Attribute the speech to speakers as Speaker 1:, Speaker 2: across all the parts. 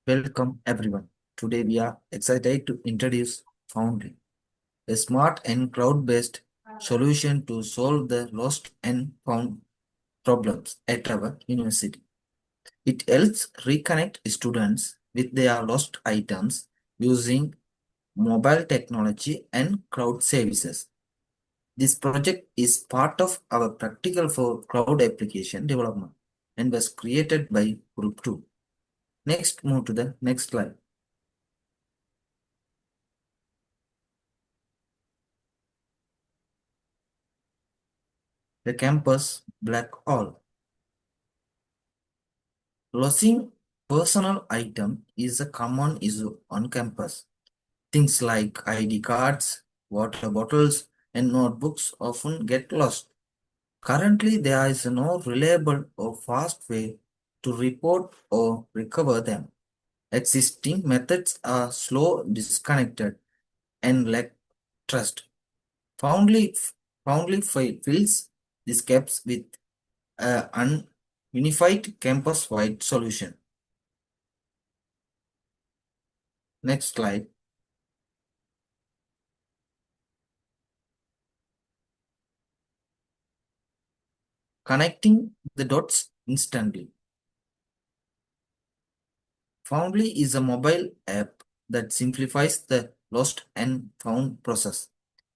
Speaker 1: Welcome everyone. Today we are excited to introduce Foundly, a smart and cloud-based solution to solve the lost and found problems at our university. It helps reconnect students with their lost items using mobile technology and cloud services. This project is part of our practical for cloud application development and was created by Group 2. Next, move to the next slide. The campus black hole. Losing personal item is a common issue on campus. Things like ID cards, water bottles, and notebooks often get lost. Currently, there is no reliable or fast way to report or recover them. Existing methods are slow, disconnected, and lack trust. Foundly, Foundly fills these gaps with an unified campus-wide solution. Next slide. Connecting the dots instantly. Foundly is a mobile app that simplifies the lost and found process.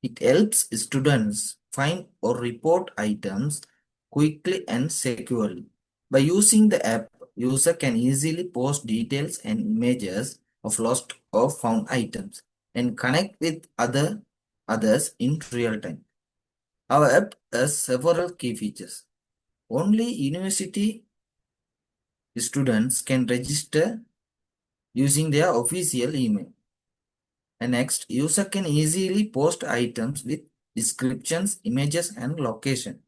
Speaker 1: It helps students find or report items quickly and securely. By using the app, user can easily post details and images of lost or found items and connect with others in real time. Our app has several key features. Only university students can register using their official email. And next, user can easily post items with descriptions, images, and location.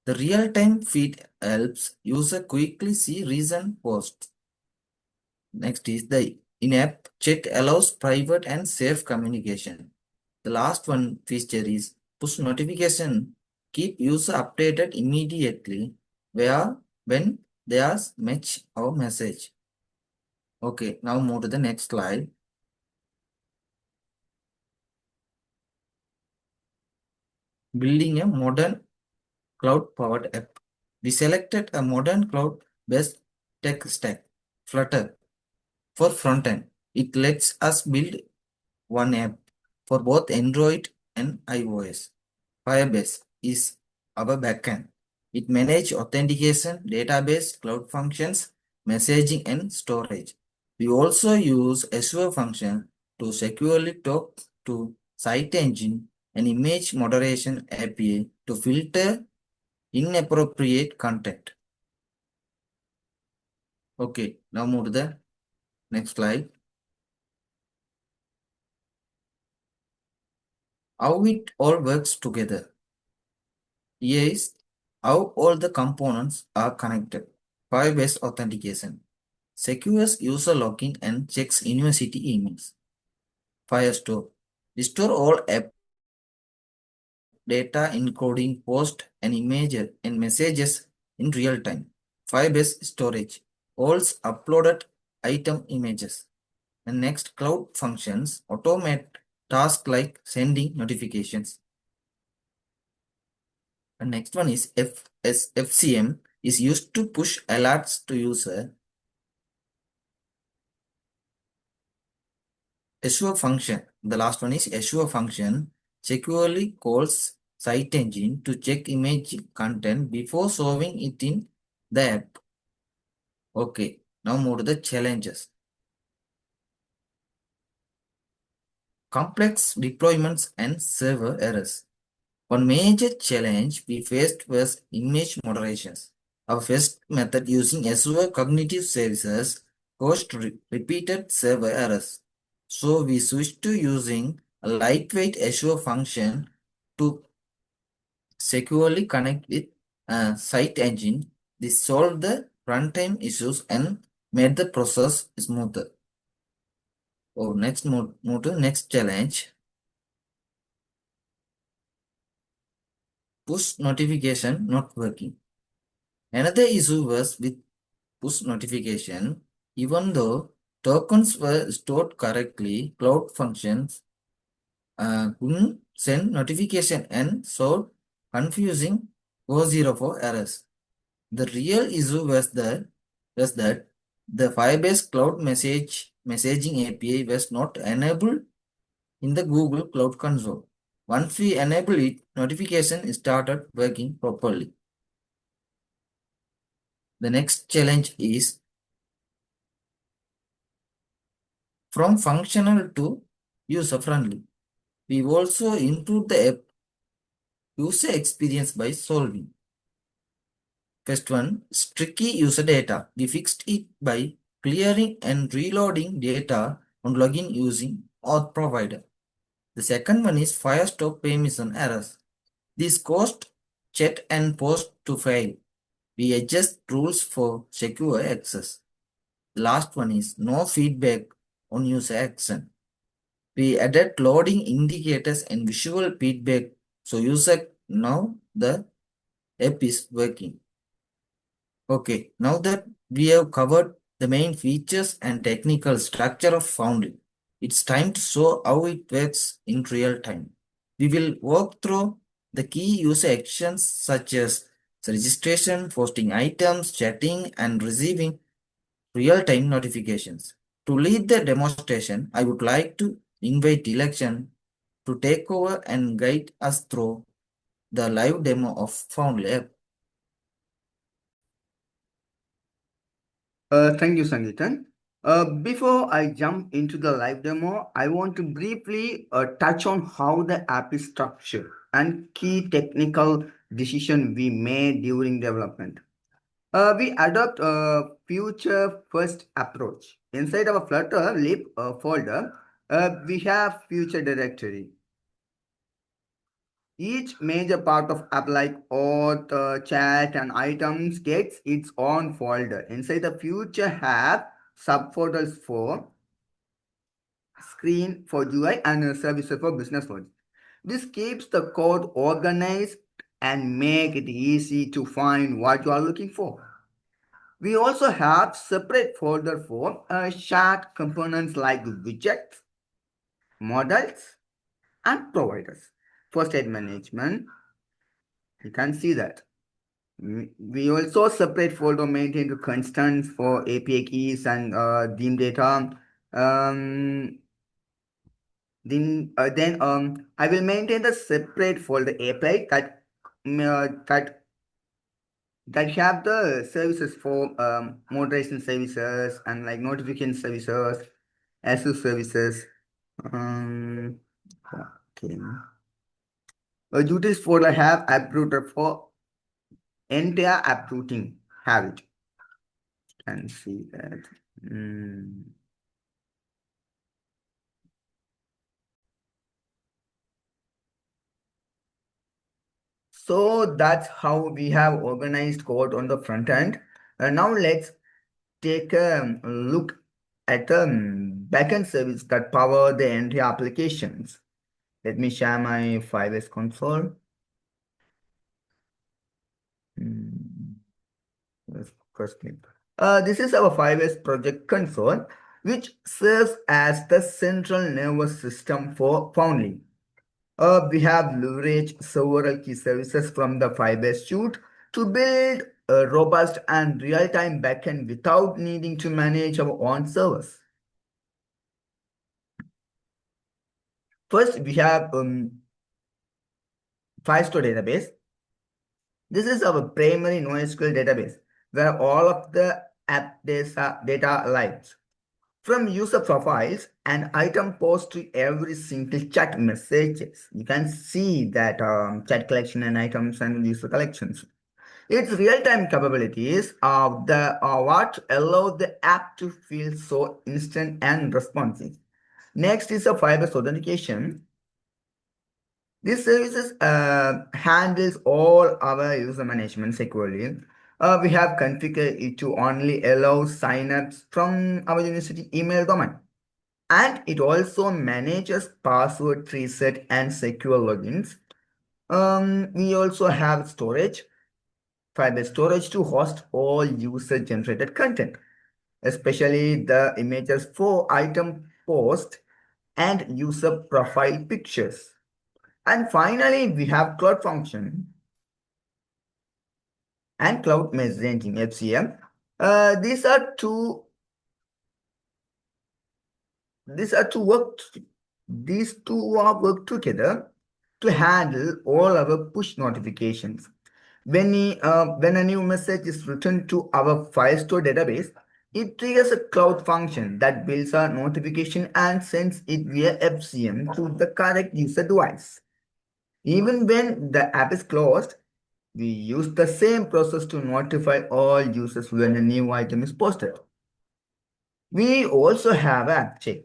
Speaker 1: The real-time feed helps user quickly see recent posts. Next is the in-app chat allows private and safe communication. The last one feature is push notification. Keep user updated immediately where when there's match or message. Okay, now move to the next slide. Building a modern cloud-powered app. We selected a modern cloud-based tech stack, Flutter, for front-end. It lets us build one app for both Android and iOS. Firebase is our backend. It manages authentication, database, cloud functions, messaging, and storage. We also use Azure function to securely talk to site engine and image moderation API to filter inappropriate content. Okay, now move to the next slide. How it all works together. Here is how all the components are connected. File-based authentication. Secures user login and checks university emails. Firestore. Restore all app data including post and images and messages in real time. File-based storage. Holds uploaded item images. And next, cloud functions automate tasks like sending notifications. And next one is FCM is used to push alerts to user. Azure function. The last one is Azure function securely calls site engine to check image content before showing it in the app. Okay, now move to the challenges. Complex deployments and server errors. One major challenge we faced was image moderations. Our first method using Azure Cognitive Services caused repeated server errors. So we switched to using a lightweight Azure function to securely connect with a site engine. This solved the runtime issues and made the process smoother. Oh, next move to next challenge. Push notification not working. Another issue was with push notification. Even though tokens were stored correctly, cloud functions couldn't send notification and showed confusing 404 errors. The real issue was that the Firebase Cloud messaging API was not enabled in the Google Cloud Console. Once we enable it, notification started working properly. The next challenge is from functional to user friendly. We also improved the app user experience by solving. First one is tricky user data. We fixed it by clearing and reloading data on login using auth provider. The second one is fire stop permission errors. This caused chat and post to fail. We adjust rules for secure access. The last one is no feedback on user action. We added loading indicators and visual feedback so user know the app is working. Okay, now that we have covered the main features and technical structure of Foundly, it's time to show how it works in real time. We will walk through the key user actions such as registration, posting items, chatting, and receiving real-time notifications. To lead the demonstration, I would like to invite Election to take over and guide us through the live demo of Foundly app.
Speaker 2: Thank you, Sangeetan. Before I jump into the live demo, I want to briefly touch on how the app is structured and key technical decision we made during development. We adopt a future-first approach. Inside our Flutter lib folder, we have future directory. Each major part of app like auth, chat, and items gets its own folder. Inside the future app, subfolders for screen for UI and services for business logic. This keeps the code organized and make it easy to find what you are looking for. We also have separate folder for shared components like widgets, models, and providers. For state management, you can see that. We also separate folder maintained constants for API keys and theme data. Um, then I will maintain the separate folder API that have the services for moderation services and like notification services, SU services. Um, okay. A duties folder have app router for entire app routing. Have it. Can see that. Mm. So that's how we have organized code on the front end. Now let's take a look at the backend service that power the entire applications. Let me share my Firebase console. Hmm, let's first click. This is our Firebase project console, which serves as the central nervous system for Foundling. We have leveraged several key services from the Firebase suite to build a robust and real-time backend without needing to manage our own servers. First, we have Firestore database. This is our primary NoSQL database where all of the app data lives. From user profiles and item post to every single chat messages. You can see that chat collection and items and user collections. Its real-time capabilities are what allow the app to feel so instant and responsive. Next is a Firebase authentication. This services handles all our user management securely. We have configured it to only allow signups from our university email domain. And it also manages password reset and secure logins. We also have storage, Firebase storage to host all user-generated content. especially the images for item post and user profile pictures. And finally, we have cloud function and cloud messaging FCM. These are two. These are to work. These two are work together to handle all our push notifications. When a new message is written to our file store database, it triggers a cloud function that builds a notification and sends it via FCM to the correct user device. Even when the app is closed, we use the same process to notify all users when a new item is posted. We also have app check,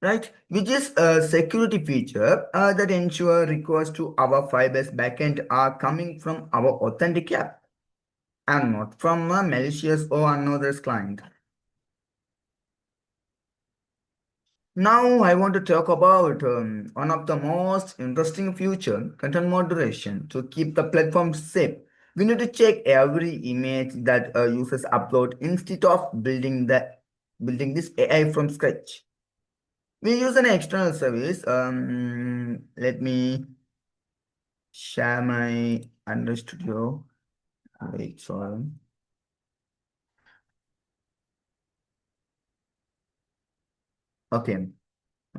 Speaker 2: right? Which is a security feature that ensure requests to our Firebase backend are coming from our authentic app and not from a malicious or another's client. Now I want to talk about one of the most interesting future, content moderation. To keep the platform safe, we need to check every image that users upload instead of building this AI from scratch. We use an external service. Let me share my Android Studio. Wait, sorry. Okay.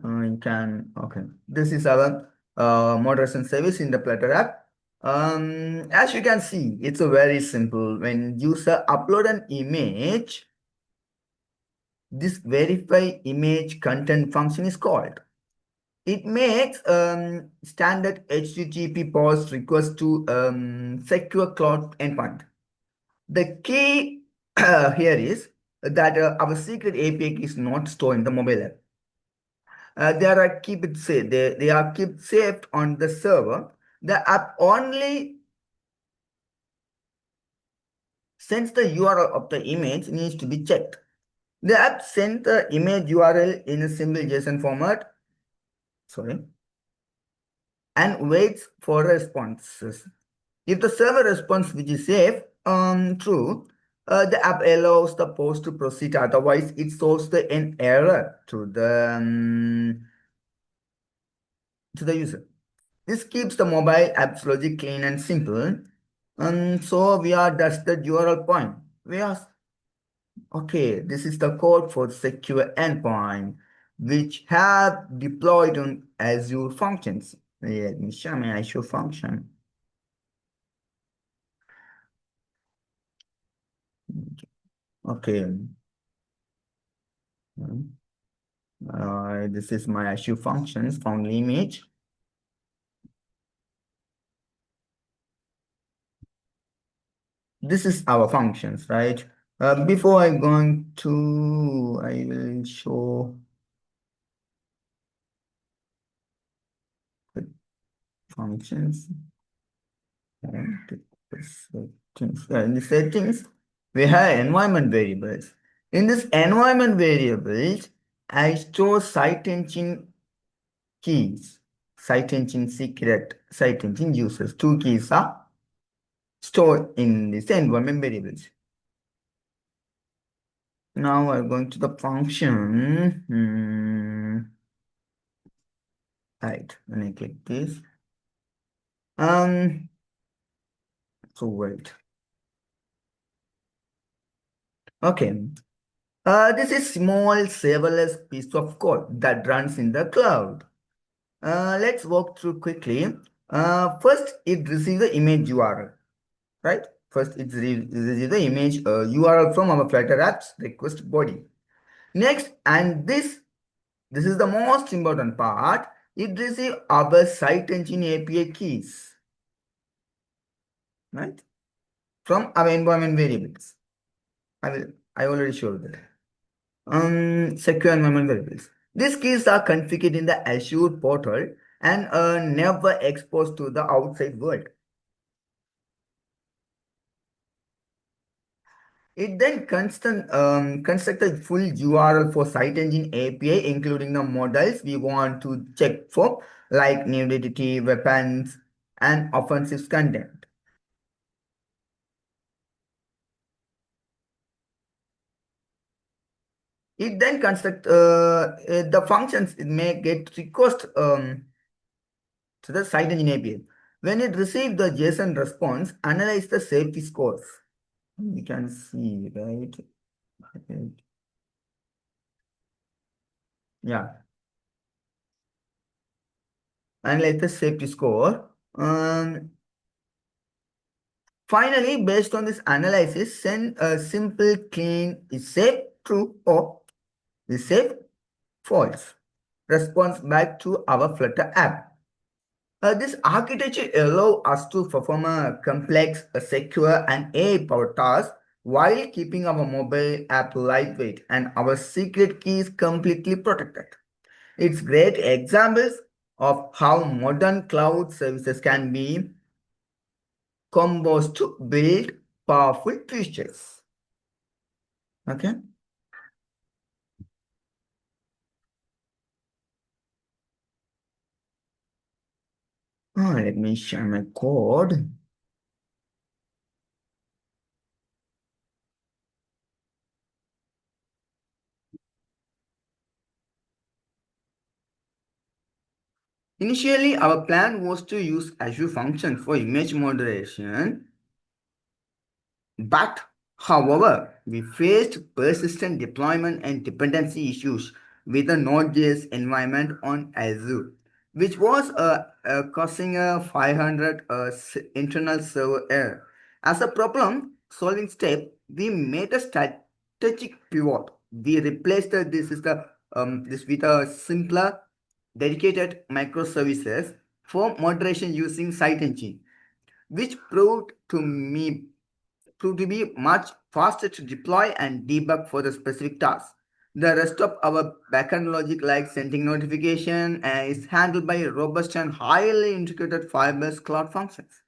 Speaker 2: You can, okay. This is our moderation service in the Platter app. As you can see, it's a very simple. When user upload an image, this verify image content function is called. It makes standard HTTP post request to secure cloud endpoint. The key here is that our secret API key is not stored in the mobile app. They are keep it safe. They are kept safe on the server. The app only sends the URL of the image needs to be checked. The app sends the image URL in a simple JSON format. Sorry, and waits for responses. If the server response which is safe, true, the app allows the post to proceed. Otherwise, it shows an error to the user. This keeps the mobile app's logic clean and simple. And so we are that's the URL point. We are okay. This is the code for secure endpoint, which have deployed on Azure functions. Let me show my Azure function. Okay. This is my Azure functions Foundli image. This is our functions, right? Before I going to, I will show the functions. And the settings. In the settings, we have environment variables. In this environment variables, I store site engine keys, site engine secret, site engine users. Two keys are stored in this environment variables. Now I'm going to the function. Right, when I click this. So wait. Okay. This is small serverless piece of code that runs in the cloud. Let's walk through quickly. First, it receives the image URL, right? First, it receives the image URL from our Flutter apps request body. Next, and this is the most important part. It receives our site engine API keys, right? From our environment variables. I already showed that. Secure environment variables. These keys are configured in the Azure portal and never exposed to the outside world. It then construct a full URL for site engine API, including the models we want to check for, like nudity, weapons, and offensive content. It then construct the functions it may get request to the site engine API. When it receives the JSON response, analyze the safety scores. You can see, right? Yeah, analyze the safety score. Finally, based on this analysis, send a simple clean is safe true or is safe false response back to our Flutter app. This architecture allows us to perform a complex, secure, and AI-powered task while keeping our mobile app lightweight and our secret keys completely protected. It's great examples of how modern cloud services can be combos to build powerful features. Okay. Let me share my code. Initially, our plan was to use Azure Function for image moderation, but however, we faced persistent deployment and dependency issues with the Node.js environment on Azure, which was causing a 500 internal server error. As a problem solving step, we made a strategic pivot. We replaced this with a simpler, dedicated microservices for moderation using site engine, which proved to be much faster to deploy and debug for the specific task. The rest of our backend logic, like sending notification, is handled by robust and highly integrated Firebase cloud functions.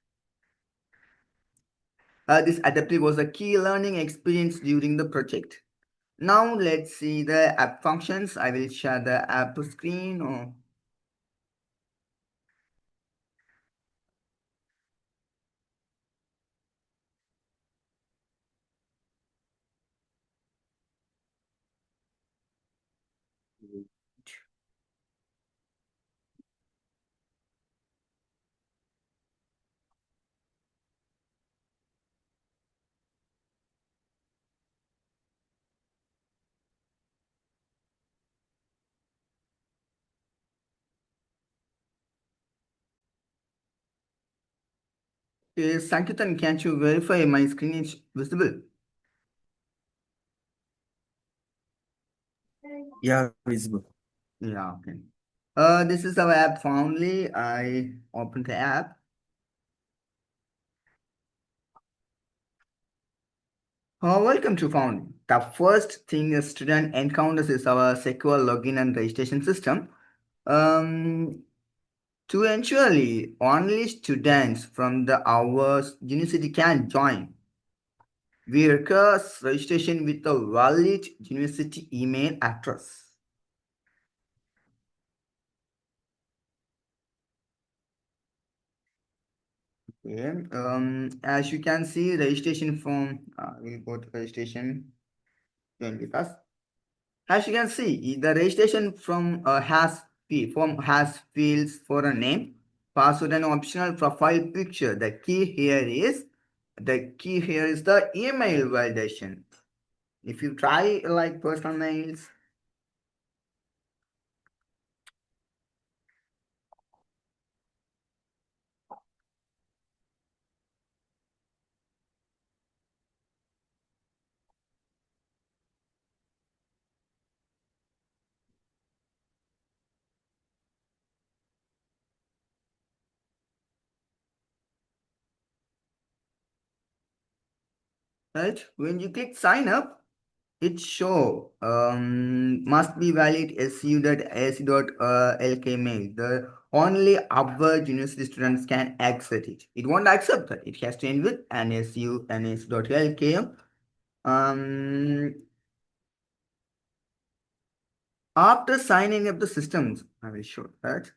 Speaker 2: This adaptive was a key learning experience during the project. Now let's see the app functions. I will share the app screen. Sankitan, can you verify my screen is visible?
Speaker 1: Yeah, visible.
Speaker 2: Yeah, okay. This is our app Foundly. I opened the app. Welcome to Foundly. The first thing a student encounters is our secure login and registration system. Um, to ensure only students from our university can join, we require registration with a valid university email address. Okay. As you can see, registration form. We'll go to registration. Join with us. As you can see, the registration form has fields for a name, password, and optional profile picture. The key here is the email validation. If you try like personal mails, right? When you click sign up, it show must be valid su.ac.lk mail. The only our university students can accept it. It won't accept that. It has to end with an su.lk. After signing up the systems, I will show that.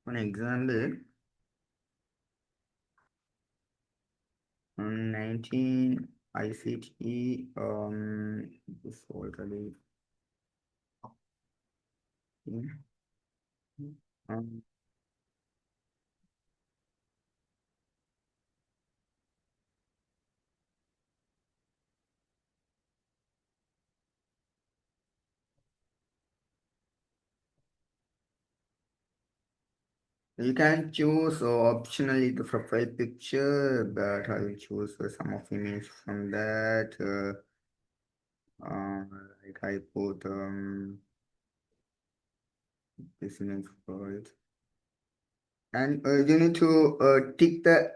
Speaker 2: One example, 19. ICT, this already. Um, you can choose optionally the profile picture, but I will choose some of image from that. Like I put this image for it, and you need to tick the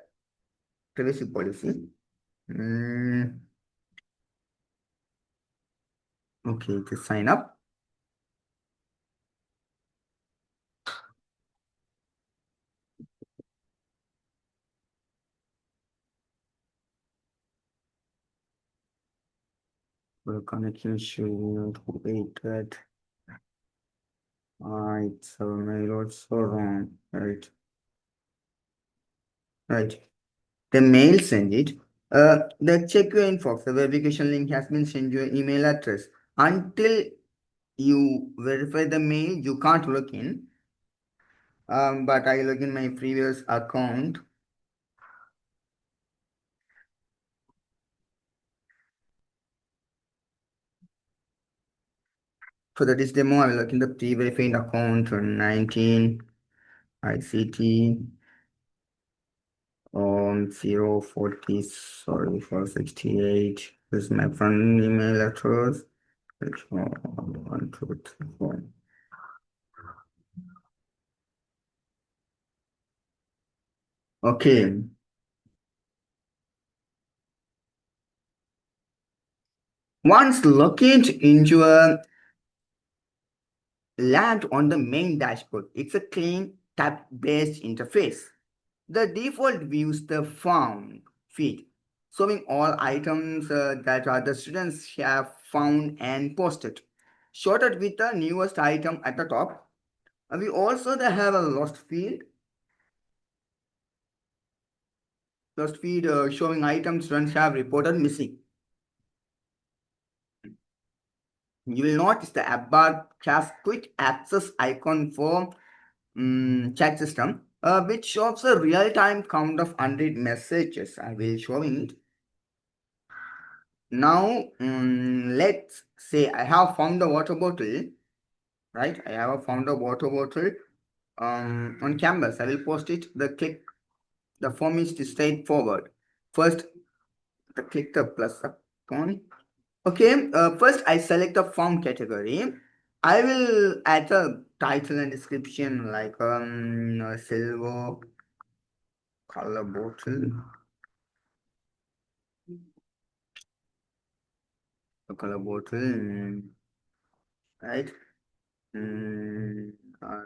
Speaker 2: privacy policy. Mm, okay, to sign up. The connection should wait that. It's mail also wrong. Right. The mail send it. The check your inbox. The verification link has been sent to your email address. Until you verify the mail, you can't log in. But I log in my previous account. For the this demo, I will log in the pre-verified account on 19 ICT 040, sorry, 468. This is my front email address. Which one? 1, 2, 3, 4. Okay. Once located into a land on the main dashboard, it's a clean tab-based interface. The default views the found feed, showing all items that other students have found and posted, sorted with the newest item at the top. We also have a lost feed showing items students have reported missing. You will notice the app bar has quick access icon for chat system, which shows a real-time count of unread messages. I will showing it. Now, let's say I have found a water bottle, right? I have found a water bottle on Canvas. I will post it. The form is straightforward. First, click the plus icon. Okay, first I select the form category. I will add a title and description like silver color bottle, a color bottle, right? Mm, uh,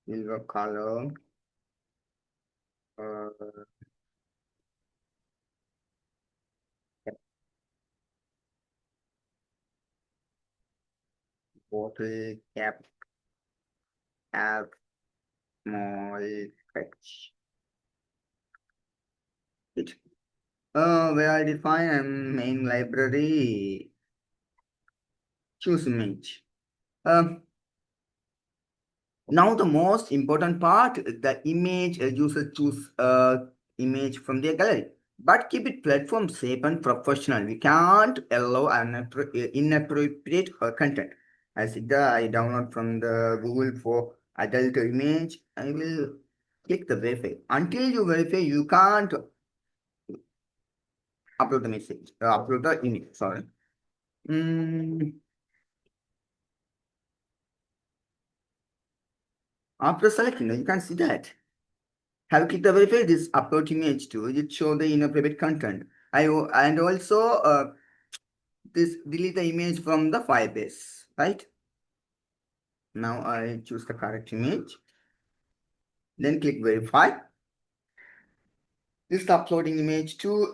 Speaker 2: silver color, uh, bottle cap, app, small, fetch. It. Where I define main library, choose image. Um, Now the most important part, the image user choose image from their gallery, but keep it platform safe and professional. We can't allow inappropriate content. I download from the Google for adult image. I will click the verify. Until you verify, you can't upload the message, upload the image. Sorry. Mm, After selecting, you can see that. Have clicked the verify this upload image to it show the inappropriate content. And also this delete the image from the Firebase, right? Now I choose the correct image, then click verify. This is uploading image to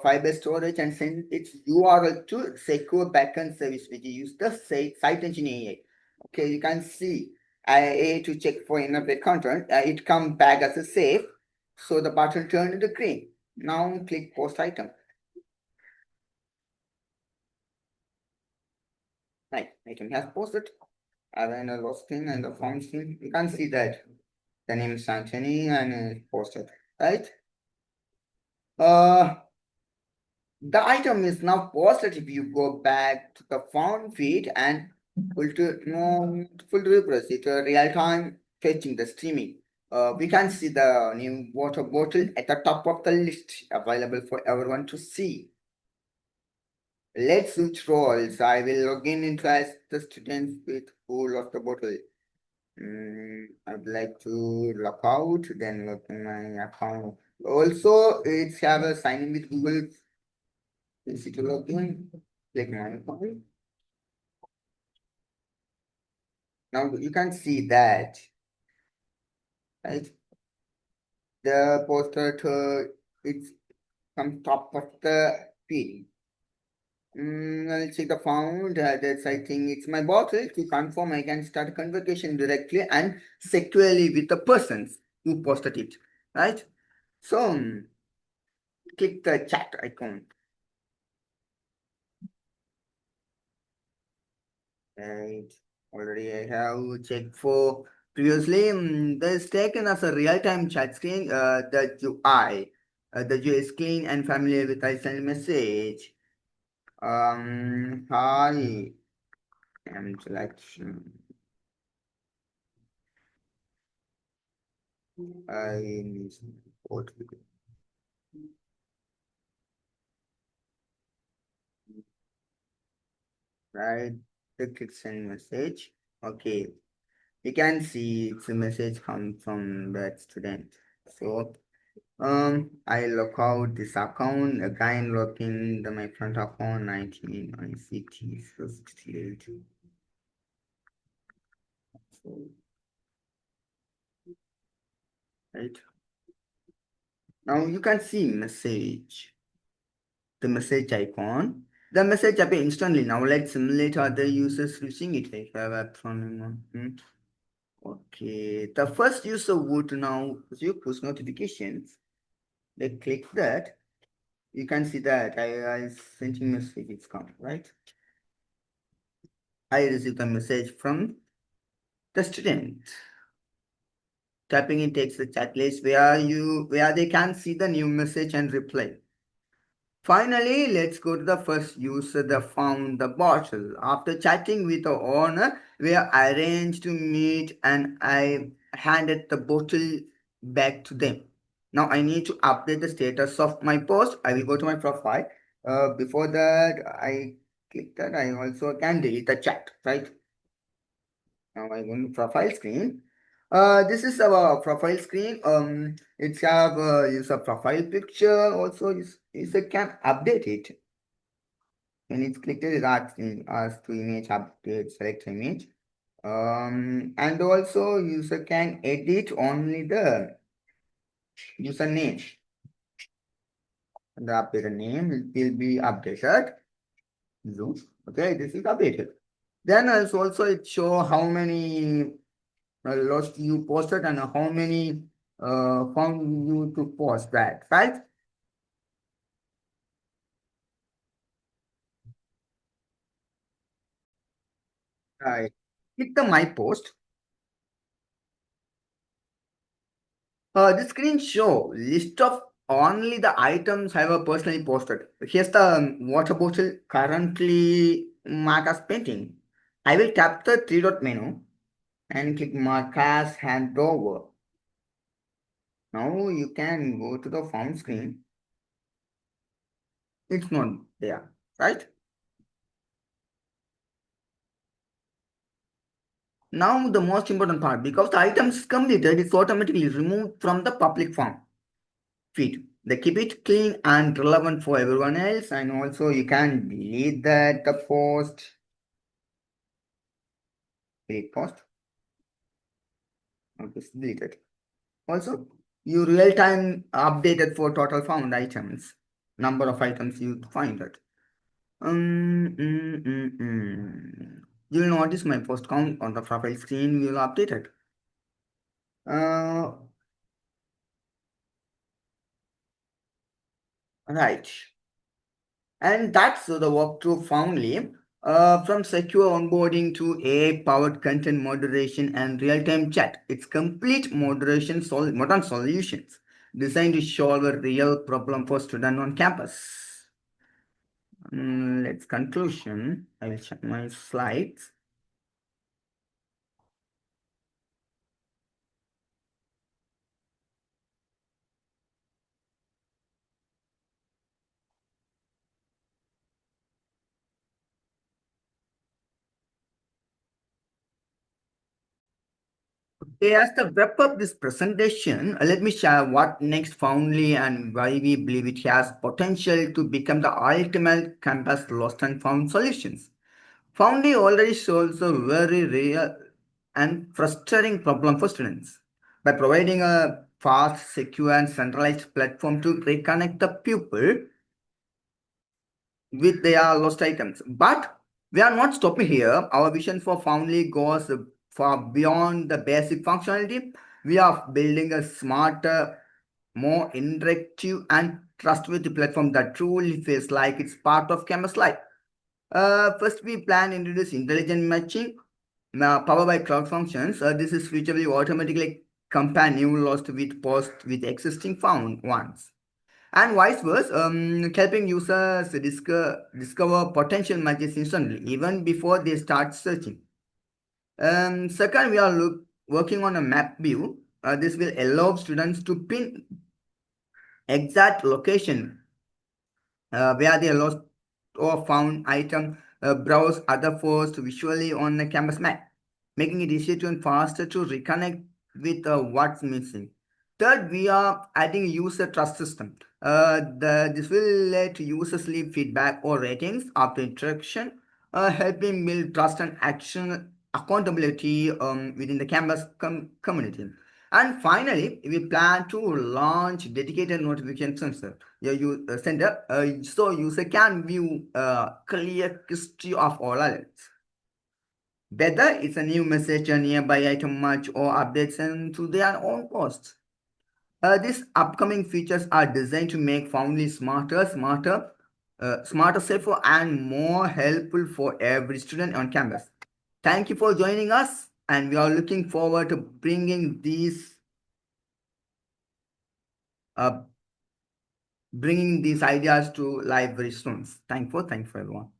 Speaker 2: Firebase storage and send its URL to secure backend service which use the site engine AI. Okay, you can see I to check for inappropriate content. It come back as a safe. So the button turned into green. Now click post item. Right, item has posted. I ran a lost screen and the found screen. You can see that the name is Anthony and it's posted, right? Uh, the item is now posted. If you go back to the found feed and full refresh it, real time fetching the streaming. We can see the new water bottle at the top of the list available for everyone to see. Let's switch roles. I will log in into as the student with who lost the bottle. I'd like to log out, then log in my account. Also, it's have a sign in with Google. Easy to log in. Click my account. Now you can see that, right? The poster to it's from top of the feed. I'll check the found. That's I think it's my bottle. To confirm, I can start a conversation directly and securely with the persons who posted it, right? So click the chat icon. Right. Already I have checked for previously. This taken as a real-time chat screen. The UI screen and familiar with I send message. Hi. And selection. I what right? Click send message. Okay. You can see it's a message come from that student. So I log out this account again, log in my front account 19 ICT 68. So, right now you can see message, the message icon. The message appear instantly. Now let's simulate other users using it. Like have a Okay, the first user would now receive push notifications. They click that. You can see that I sent you message. It's come right. I received a message from the student. Tapping it takes the chat list where they can see the new message and reply. Finally, let's go to the first user that found the bottle. After chatting with the owner, we are arranged to meet and I handed the bottle back to them. Now I need to update the status of my post. I will go to my profile. Before that, I click that. I also can delete the chat, right? Now I go to profile screen. This is our profile screen. It's have use a profile picture. Also, user can update it. When it's clicked, it asking us to image update, select image. And also user can edit only the username. The updated name will be updated. Zoom. Okay, this is updated. Then also it show how many lost you posted and how many found you to post that, right? Right. Click the my post. The screen show list of only the items I have personally posted. Here's the water bottle currently marked as painting. I will tap the three dot menu and click mark as handover. Now you can go to the form screen. It's not there, right? Now the most important part, because the item is completed, it's automatically removed from the public form feed. They keep it clean and relevant for everyone else, and also you can delete that the post, delete post, okay, it's deleted. Also, you real-time updated for total found items, number of items you find it. Um, mm, mm, mm. You'll notice my post count on the profile screen will update it. Uh, Right. And that's the walkthrough Foundly. From secure onboarding to AI-powered content moderation and real-time chat, it's complete modern solutions designed to solve a real problem for students on campus. Let's conclusion. I will check my slides. Okay, as to wrap up this presentation, let me share what next Foundly and why we believe it has potential to become the ultimate campus lost and found solutions. Foundly already solves a very real and frustrating problem for students by providing a fast, secure, and centralized platform to reconnect the pupil with their lost items. But we are not stopping here. Our vision for Foundly goes far beyond the basic functionality. We are building a smarter, more interactive, and trustworthy platform that truly feels like it's part of campus life. First, we plan to introduce intelligent matching powered by cloud functions. This is feature will automatically compare new lost with post with existing found ones. And vice versa, helping users discover potential matches instantly, even before they start searching. Second, we are working on a map view. This will allow students to pin exact location where they lost or found item, browse other posts visually on the campus map, making it easier to and faster to reconnect with what's missing. Third, we are adding user trust system. This will let users leave feedback or ratings after interaction, helping build trust and action accountability within the campus community. And finally, we plan to launch dedicated notification sensor center so user can view a clear history of all alerts. Whether it's a new message, a nearby item match, or updates into their own posts. These upcoming features are designed to make Foundly smarter, safer, and more helpful for every student on campus. Thank you for joining us, and we are looking forward to uh, bringing these ideas to life very soon. Thank you for everyone.